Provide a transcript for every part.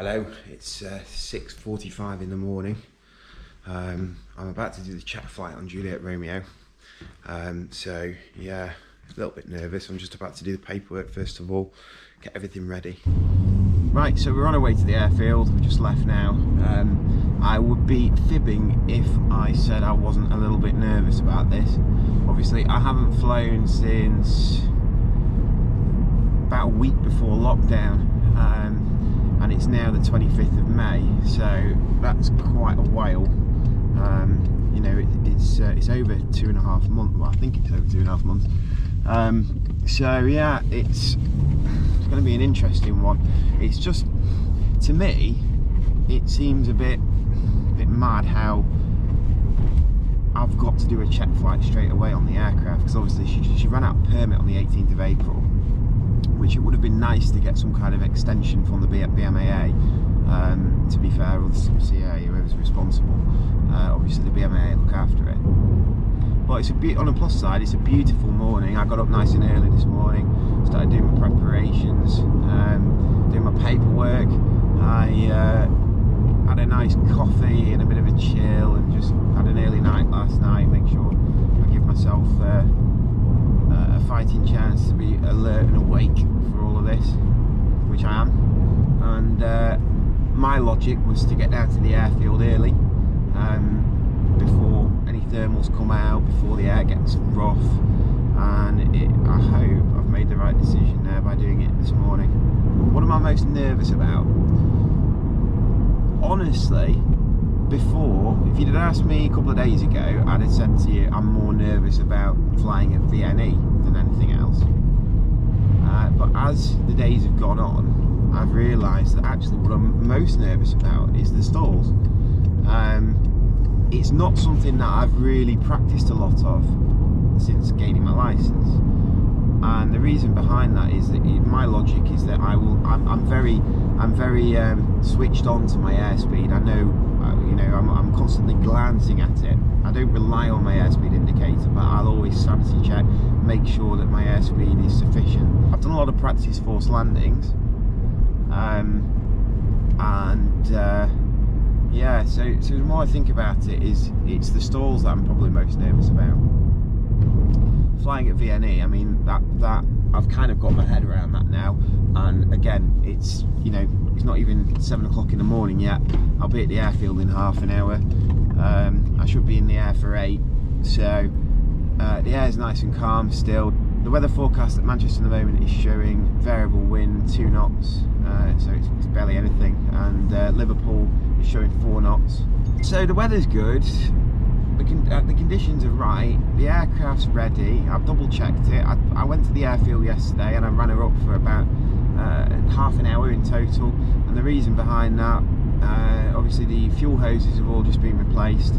Hello, it's 6:45 in the morning. I'm about to do the check flight on Juliet Romeo. So yeah, a little bit nervous. I'm just about to do the paperwork first of all, get everything ready. Right, so we're on our way to the airfield. We just left now. I would be fibbing if I said I wasn't a little bit nervous about this. Obviously, I haven't flown since about a week before lockdown. And it's now the 25th of May, so that's quite a while. You know, it's over 2.5 months. Well, I think it's over 2.5 months. So yeah, it's going to be an interesting one. It's just, to me, it seems a bit mad how I've got to do a check flight straight away on the aircraft, because obviously she ran out of permit on the 18th of April. Which it would have been nice to get some kind of extension from the BMAA, to be fair, or the CA, whoever's responsible. Obviously the BMAA look after it. But it's on the plus side, it's a beautiful morning. I got up nice and early this morning, started doing my preparations, doing my paperwork. I had a nice coffee and a bit of a chill, and just had an early night last night, make sure I give myself a fighting chance to be alert and awake for all of this, which I am. And my logic was to get down to the airfield early, before any thermals come out, before the air gets rough, and I hope I've made the right decision there by doing it this morning. What am I most nervous about? Honestly, before, if you'd have asked me a couple of days ago, I'd have said to you I'm more nervous about flying at VNE than anything else. But as the days have gone on, I've realised that actually what I'm most nervous about is the stalls. It's not something that I've really practiced a lot of since gaining my licence. And the reason behind that is that my logic is that I'm very switched on to my airspeed. I know, you know, I'm constantly glancing at it. I don't rely on my airspeed indicator, but I'll always sanity check, make sure that my airspeed is sufficient. I've done a lot of practice forced landings, yeah. So the more I think about it, it's the stalls that I'm probably most nervous about. Flying at VNE, I mean, that I've kind of got my head around that now, and again, it's, you know, it's not even 7 o'clock in the morning yet. I'll be at the airfield in half an hour. I should be in the air for 8, so the air is nice and calm still. The weather forecast at Manchester at the moment is showing variable wind 2 knots, so it's barely anything, and Liverpool is showing 4 knots. So the weather's good. The conditions are right, the aircraft's ready. I've double checked it. I went to the airfield yesterday and I ran her up for about half an hour in total, and the reason behind that, obviously the fuel hoses have all just been replaced,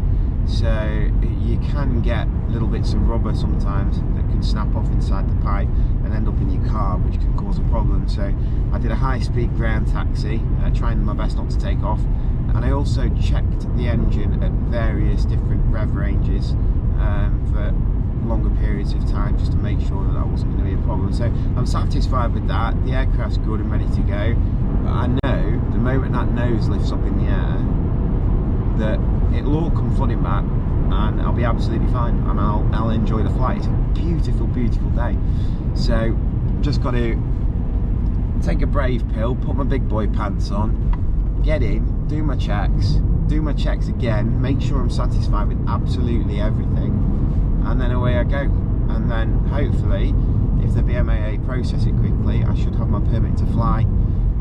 so you can get little bits of rubber sometimes that can snap off inside the pipe and end up in your car, which can cause a problem. So I did a high-speed ground taxi, trying my best not to take off. And I also checked the engine at various different rev ranges for longer periods of time, just to make sure that that wasn't going to be a problem. So I'm satisfied with that. The aircraft's good and ready to go. But I know the moment that nose lifts up in the air, that it'll all come flooding back, and I'll be absolutely fine, and I'll enjoy the flight. It's a beautiful, beautiful day. So just got to take a brave pill, put my big boy pants on, get in, do my checks again, make sure I'm satisfied with absolutely everything, and then away I go. And then hopefully, if the BMAA process it quickly, I should have my permit to fly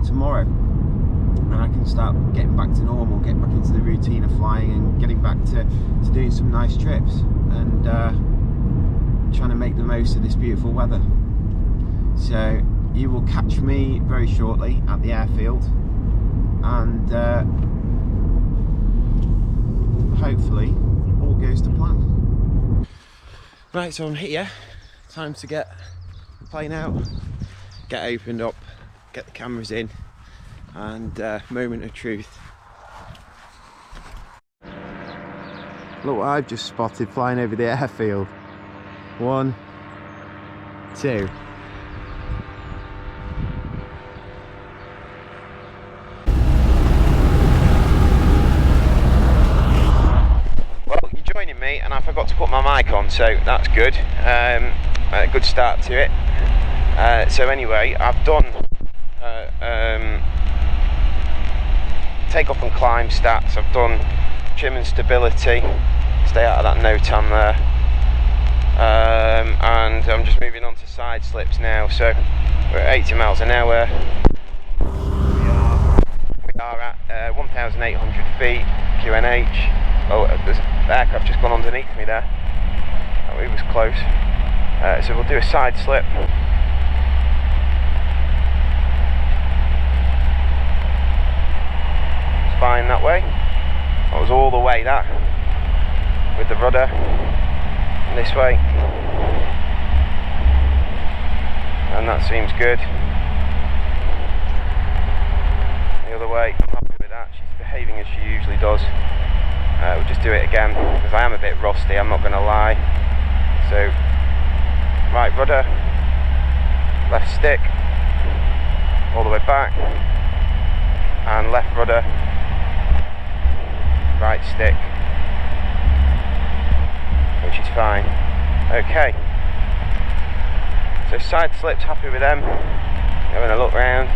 tomorrow, and I can start getting back to normal, getting back into the routine of flying, and getting back to doing some nice trips, and trying to make the most of this beautiful weather. So you will catch me very shortly at the airfield, and hopefully all goes to plan. Right, so I'm here. Time to get the plane out, get opened up, get the cameras in, and moment of truth. Look what I've just spotted flying over the airfield. 1, 2. I forgot to put my mic on, so that's good. A good start to it. So anyway, I've done take off and climb stats. I've done trim and stability. Stay out of that no-tan there. And I'm just moving on to side slips now. So we're at 80 miles an hour. We are at 1,800 feet QNH. Oh, there's an aircraft just gone underneath me there. Oh, it was close. So we'll do a side slip. It's fine that way. That was all the way that. With the rudder. And this way. And that seems good. The other way, I'm happy with that. She's behaving as she usually does. We'll just do it again, because I am a bit rusty, I'm not going to lie. So, right rudder, left stick, all the way back, and left rudder, right stick, which is fine. Okay, so side slips, happy with them. Having a look round.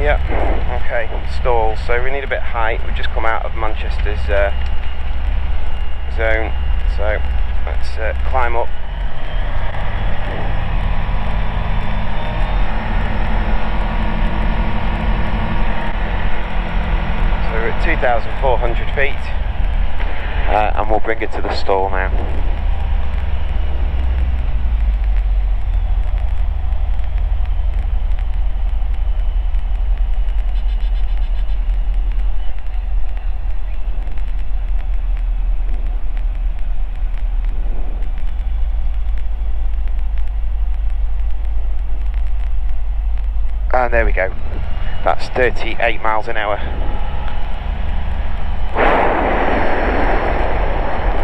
Yeah, okay, stalls, so we need a bit of height. We've just come out of Manchester's zone, so let's climb up. So we're at 2,400 feet, and we'll bring it to the stall now. And there we go, that's 38 miles an hour.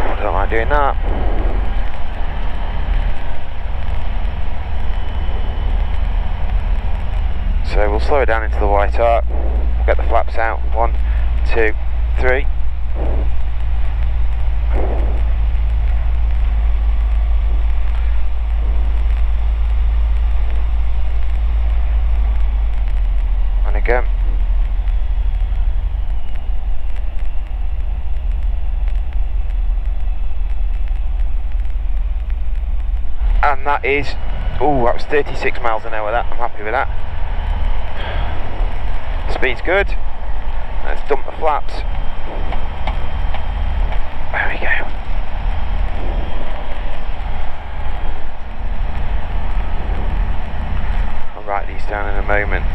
I don't like doing that. So we'll slow it down into the white arc, we'll get the flaps out, 1, 2, 3. Again. And that is, oh, that was 36 miles an hour, that, I'm happy with that. Speed's good. Let's dump the flaps. There we go. I'll write these down in a moment.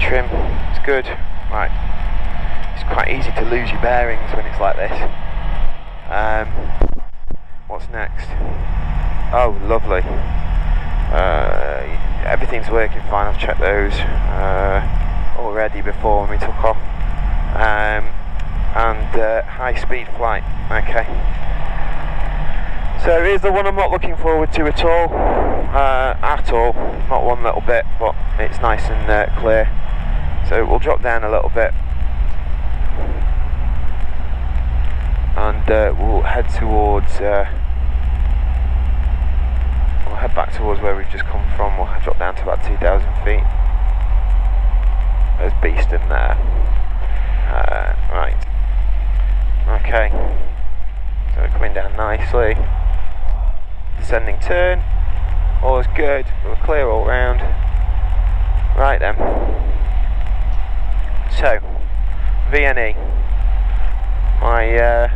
Trim, it's good. Right, it's quite easy to lose your bearings when it's like this. What's next? Oh, lovely. Everything's working fine. I've checked those already before we took off. And high speed flight. Okay. So here's the one I'm not looking forward to at all. Not one little bit, but it's nice and clear. So we'll drop down a little bit, and we'll head towards. We'll head back towards where we've just come from. We'll drop down to about 2,000 feet. There's Beeston there. Right. Okay. So we're coming down nicely. Descending turn. All is good. We're clear all round. Right then. So, VNE. My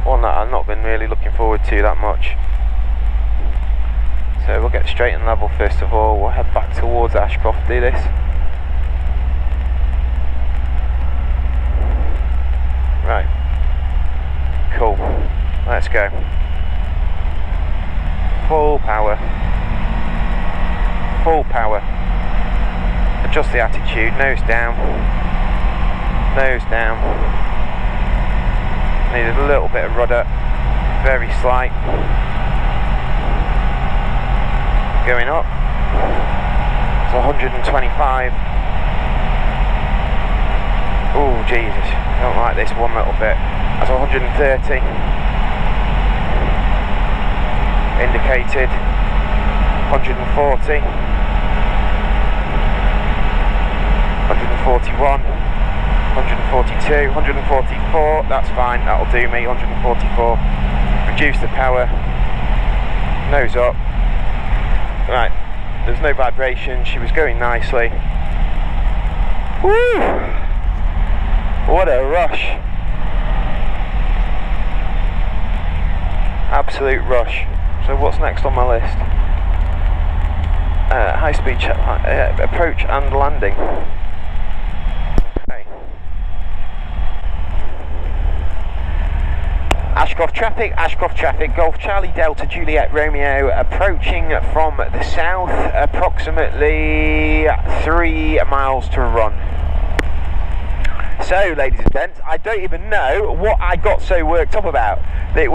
one that I've not been really looking forward to that much. So we'll get straight and level first of all. We'll head back towards Ashcroft, do this. Right. Cool. Let's go. Full power. Full power. Adjust the attitude, nose down. Nose down. Need a little bit of rudder. Very slight. Going up to 125. Oh Jesus, I don't like this one little bit. That's 130. Indicated. 140. 141. 142. 144. That's fine. That'll do me. 144. Reduce the power. Nose up. Right. There's no vibration. She was going nicely. Woo! What a rush. Absolute rush. So what's next on my list? High speed approach and landing. Okay. Ashcroft traffic, Golf Charlie Delta Juliet Romeo, approaching from the south, approximately 3 miles to run. So, ladies and gents, I don't even know what I got so worked up about. It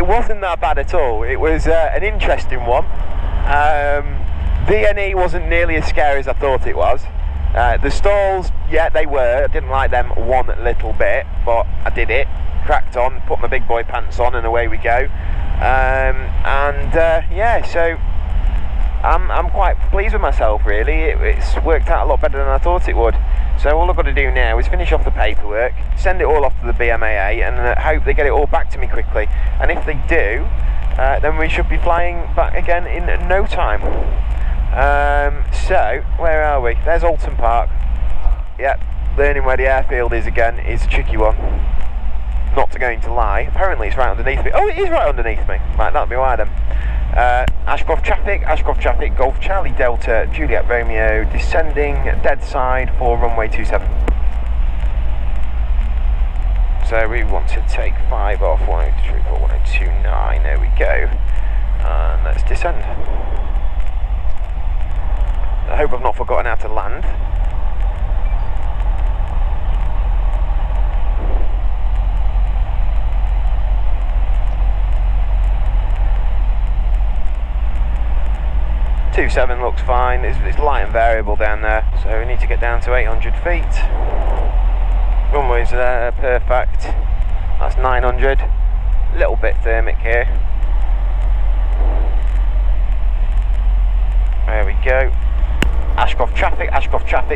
wasn't that bad at all. It was an interesting one. VNE wasn't nearly as scary as I thought it was. The stalls, yeah, they were. I didn't like them one little bit, but I did it. Cracked on, put my big boy pants on, and away we go. Yeah, so I'm quite pleased with myself, really. It's worked out a lot better than I thought it would. So all I've got to do now is finish off the paperwork, send it all off to the BMAA, and hope they get it all back to me quickly. And if they do, then we should be flying back again in no time. So where are we? There's Alton Park. Yep, learning where the airfield is again is a tricky one. Not going to lie, apparently it's right underneath me. Oh, it is right underneath me. Right, that'll be why then. Ashcroft traffic, Golf Charlie Delta, Juliet Romeo, descending dead side for runway 27. So we want to take 5 off, 1034, 1029, there we go. And let's descend. I hope I've not forgotten how to land. .27 looks fine. It's light and variable down there, so we need to get down to 800 feet. Runway's there, perfect. That's 900. A little bit thermic here. There we go. Ashcroft traffic,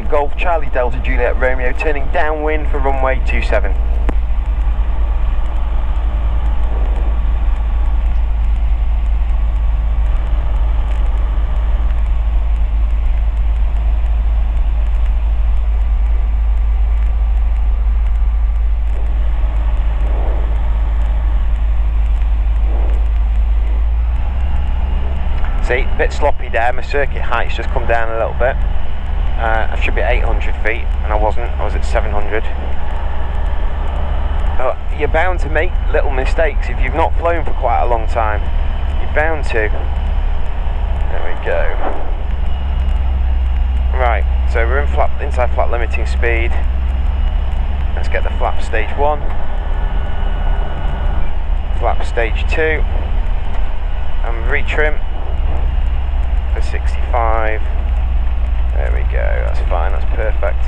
Golf Charlie Delta Juliet Romeo, turning downwind for runway 27. See, a bit sloppy there, my circuit height's just come down a little bit. I should be 800 feet, and I wasn't, I was at 700. You're bound to make little mistakes if you've not flown for quite a long time. You're bound to. There we go. Right, so we're in inside flat limiting speed. Let's get the flap stage 1. Flap stage 2. And retrim. 65. There we go, that's fine, that's perfect.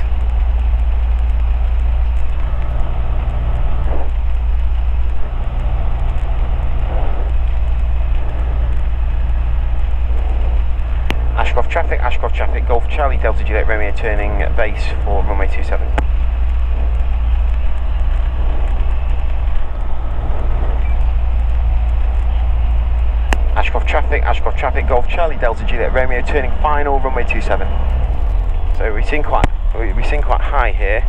Ashcroft traffic, Golf Charlie Delta Juliet Romeo, turning base for runway 27. Ashcroft traffic, Golf Charlie Delta Juliet Romeo, turning final, runway 27. So we seem quite high here,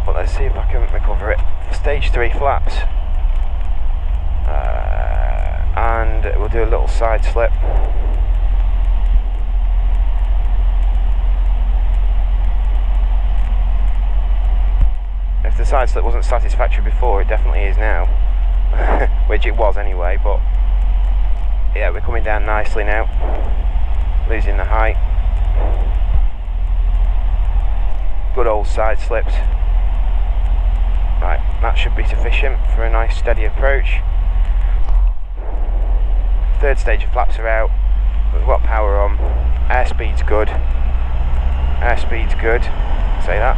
but let's see if I can recover it. Stage 3 flaps, and we'll do a little side slip. If the side slip wasn't satisfactory before, it definitely is now. Which it was anyway, but yeah, we're coming down nicely now, losing the height. Good old side slips. Right, that should be sufficient for a nice steady approach. Third stage of flaps are out, we've got power on, airspeed's good, say that.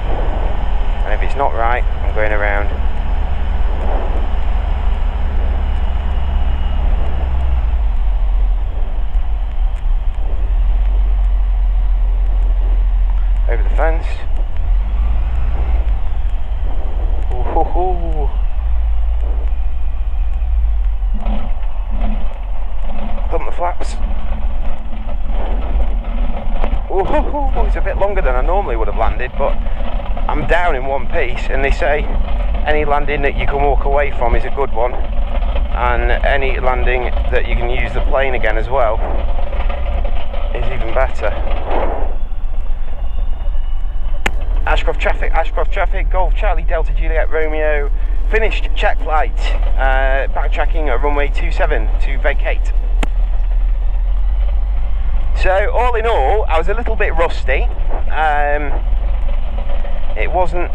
And if it's not right, I'm going around. Over the fence. Ooh. Dump the flaps. Ooh, it's a bit longer than I normally would have landed, but I'm down in one piece, and they say any landing that you can walk away from is a good one, and any landing that you can use the plane again as well is even better. Ashcroft traffic, Golf Charlie Delta Juliet Romeo, finished check flight, backtracking at runway 27 to vacate. So all in all, I was a little bit rusty. It wasn't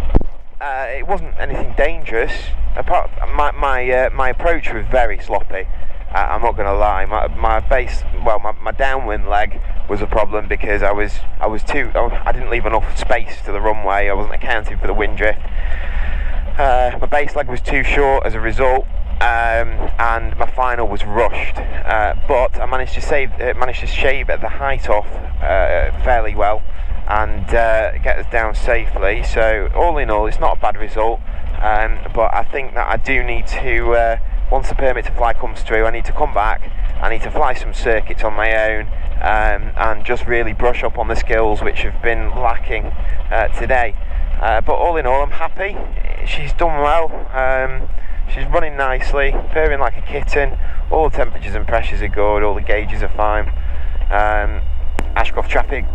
anything dangerous. Apart, my approach was very sloppy. I'm not going to lie. My downwind leg was a problem because I didn't leave enough space to the runway. I wasn't accounting for the wind drift. My base leg was too short as a result, and my final was rushed. But I managed to shave the height off fairly well and get us down safely. So all in all, it's not a bad result. But I think that I do need to. Once the permit to fly comes through, I need to come back, I need to fly some circuits on my own, and just really brush up on the skills which have been lacking today. But all in all, I'm happy. She's done well, she's running nicely, purring like a kitten, all the temperatures and pressures are good, all the gauges are fine. Ashcroft traffic,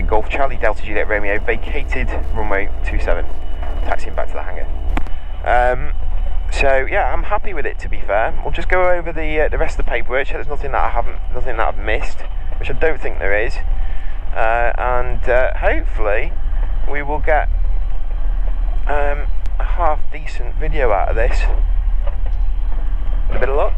Golf Charlie Delta Juliet Romeo, vacated runway 27, taxiing back to the hangar. So yeah, I'm happy with it, to be fair. We'll just go over the rest of the paperwork. There's nothing that I've missed, which I don't think there is, and hopefully we will get a half decent video out of this with a bit of luck.